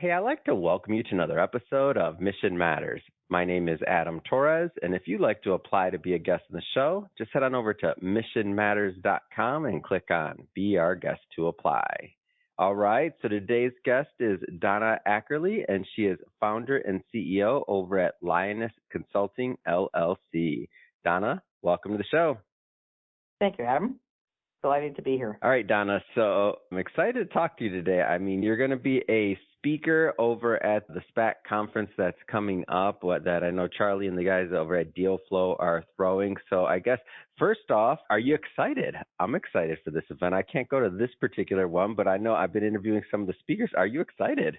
Hey, I'd like to welcome you to another episode of Mission Matters. My name is Adam Torres, and if you'd like to apply to be a guest in the show, just head on over to missionmatters.com and click on Be Our Guest to apply. All right, so today's guest is Donna Ackerley, and she is founder and CEO over at Lioness Consulting, LLC. Donna, welcome to the show. Thank you, Adam. Delighted to be here. All right, Donna. So I'm excited to talk to you today. I mean, you're going to be a speaker over at the SPAC conference that's coming up that I know Charlie and the guys over at Deal Flow are throwing. So I guess first off, are you excited? I'm excited for this event. I can't go to this particular one, but I know I've been interviewing some of the speakers. Are you excited?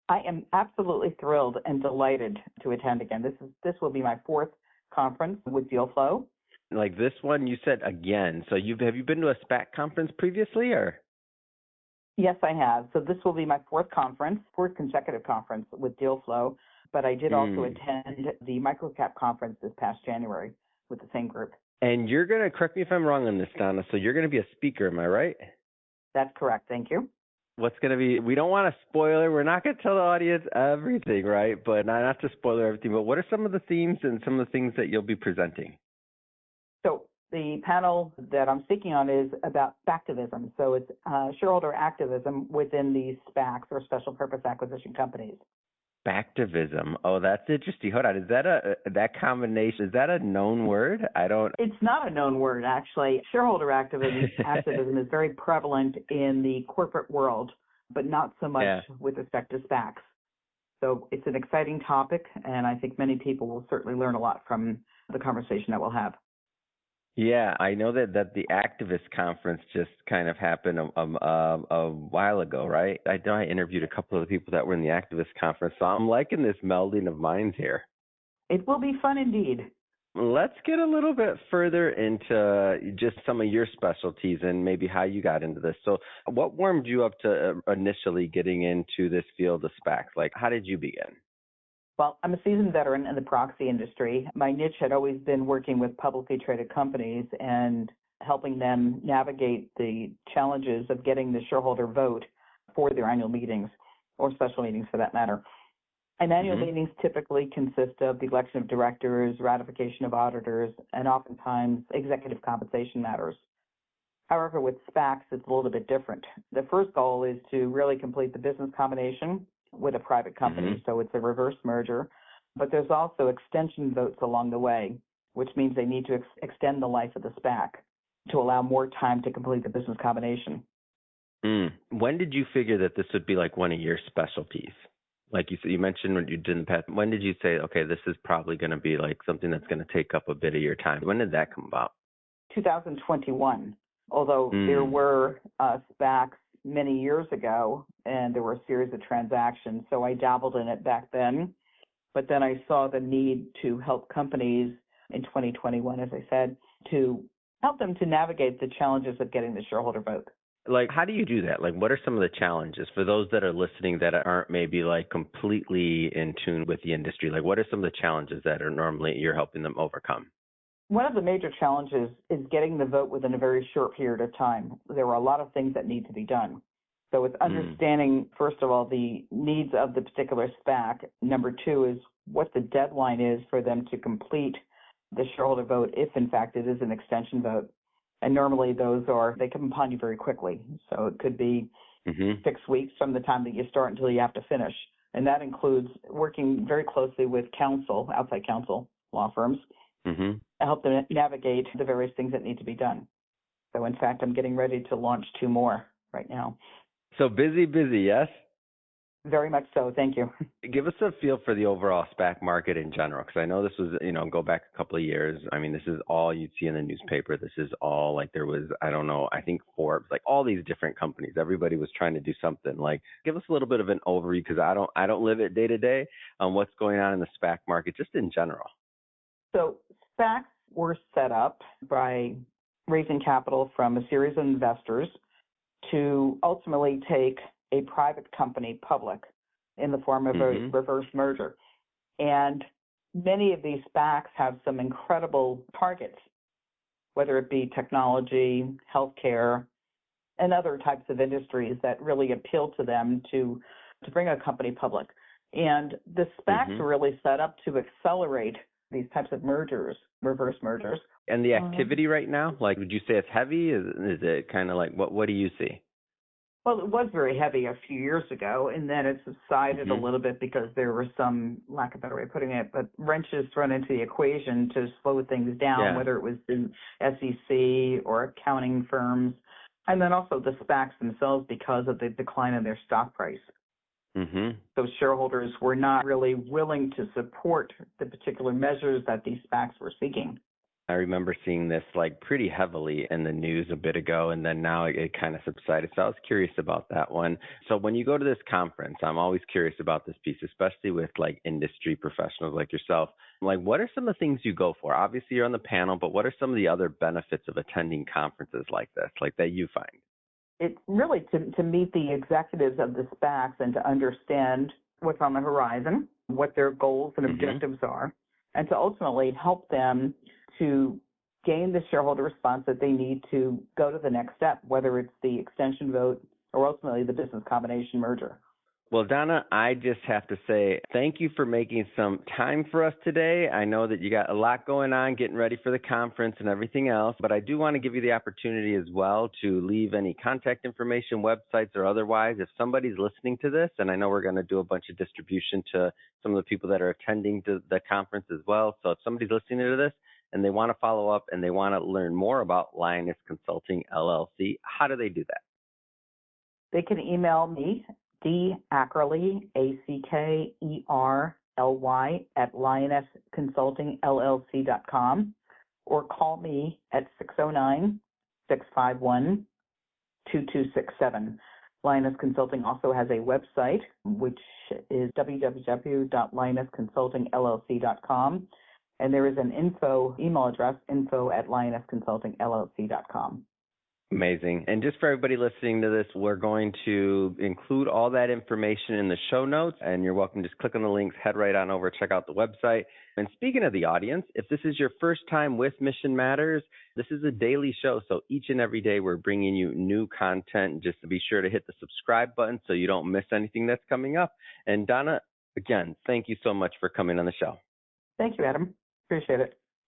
I am absolutely thrilled and delighted to attend again. This will be my fourth conference with Deal Flow. Like this one, you said again. So have you been to a SPAC conference previously, or? Yes, I have. So this will be my fourth consecutive conference with Deal Flow. But I did also attend the Microcap conference this past January with the same group. And you're going to, correct me if I'm wrong on this, Donna, so you're going to be a speaker, am I right? That's correct. Thank you. What's going to be, we don't want to spoil it. We're not going to tell the audience everything, right? But not to spoil everything, but what are some of the themes and some of the things that you'll be presenting? So the panel that I'm speaking on is about SPACtivism. So it's shareholder activism within these SPACs or special purpose acquisition companies. SPACtivism. Oh, that's interesting. Hold on. Is that that combination? Is that a known word? It's not a known word, actually. Shareholder activism is very prevalent in the corporate world, but not so much with respect to SPACs. So it's an exciting topic, and I think many people will certainly learn a lot from the conversation that we'll have. Yeah, I know that the activist conference just kind of happened a while ago, right? I know I interviewed a couple of the people that were in the activist conference, so I'm liking this melding of minds here. It will be fun indeed. Let's get a little bit further into just some of your specialties and maybe how you got into this. So what warmed you up to initially getting into this field of SPACs? Like, how did you begin? Well, I'm a seasoned veteran in the proxy industry. My niche had always been working with publicly traded companies and helping them navigate the challenges of getting the shareholder vote for their annual meetings or special meetings for that matter. And annual meetings typically consist of the election of directors, ratification of auditors, and oftentimes executive compensation matters. However, with SPACs, it's a little bit different. The first goal is to really complete the business combination with a private company, so it's a reverse merger. But there's also extension votes along the way, which means they need to extend the life of the SPAC to allow more time to complete the business combination. When did you figure that this would be like one of your specialties? Like you said, you mentioned when you did in the past. When did you say, okay, this is probably going to be like something that's going to take up a bit of your time? When did that come about? 2021. Although there were SPACs many years ago, and there were a series of transactions, so I dabbled in it back then. But then I saw the need to help companies in 2021, as I said, to help them to navigate the challenges of getting the shareholder vote. Like, how do you do that? Like, what are some of the challenges for those that are listening that aren't maybe like completely in tune with the industry? Like, what are some of the challenges that are normally you're helping them overcome? One of the major challenges is getting the vote within a very short period of time. There are a lot of things that need to be done. So it's understanding, first of all, the needs of the particular SPAC. Number two is what the deadline is for them to complete the shareholder vote, if in fact it is an extension vote. And normally they come upon you very quickly. So it could be 6 weeks from the time that you start until you have to finish. And that includes working very closely with counsel, outside counsel, law firms, to help them navigate the various things that need to be done. So in fact, I'm getting ready to launch 2 more right now. So busy, yes? Very much so. Thank you. Give us a feel for the overall SPAC market in general, because I know this was, go back a couple of years. I mean, this is all you'd see in the newspaper. This is all like there was, I don't know, I think Forbes, like all these different companies. Everybody was trying to do something. Like, give us a little bit of an overview, because I don't live it day to day on what's going on in the SPAC market, just in general. So SPACs were set up by raising capital from a series of investors to ultimately take a private company public in the form of a reverse merger. And many of these SPACs have some incredible targets, whether it be technology, healthcare, and other types of industries that really appeal to them to to bring a company public. And the SPACs are really set up to accelerate these types of mergers, reverse mergers. And the activity right now, like, would you say it's heavy? Is it kind of like, what do you see? Well, it was very heavy a few years ago, and then it subsided a little bit because there were some, lack of a better way of putting it, but wrenches thrown into the equation to slow things down, whether it was the SEC or accounting firms, and then also the SPACs themselves because of the decline in their stock price. Those shareholders were not really willing to support the particular measures that these SPACs were seeking. I remember seeing this like pretty heavily in the news a bit ago, and then now it kind of subsided. So I was curious about that one. So when you go to this conference, I'm always curious about this piece, especially with like industry professionals like yourself. Like, what are some of the things you go for? Obviously, you're on the panel, but what are some of the other benefits of attending conferences like this, like that you find? It's really to meet the executives of the SPACs and to understand what's on the horizon, what their goals and objectives are, and to ultimately help them to gain the shareholder response that they need to go to the next step, whether it's the extension vote or ultimately the business combination merger. Well, Donna, I just have to say thank you for making some time for us today. I know that you got a lot going on, getting ready for the conference and everything else, but I do want to give you the opportunity as well to leave any contact information, websites or otherwise. If somebody's listening to this, and I know we're going to do a bunch of distribution to some of the people that are attending to the conference as well. So if somebody's listening to this and they want to follow up and they want to learn more about Lioness Consulting LLC, how do they do that? They can email me, D.Ackerly, ACKERLY, at lionessconsultingllc.com, or call me at 609-651-2267. Lioness Consulting also has a website, which is www.lionessconsultingllc.com, and there is an email address, info@lionessconsultingllc.com. Amazing. And just for everybody listening to this, we're going to include all that information in the show notes, and you're welcome to just click on the links, head right on over, check out the website. And speaking of the audience, if this is your first time with Mission Matters, this is a daily show. So each and every day we're bringing you new content. Just to be sure to hit the subscribe button so you don't miss anything that's coming up. And Donna, again, thank you so much for coming on the show. Thank you, Adam. Appreciate it.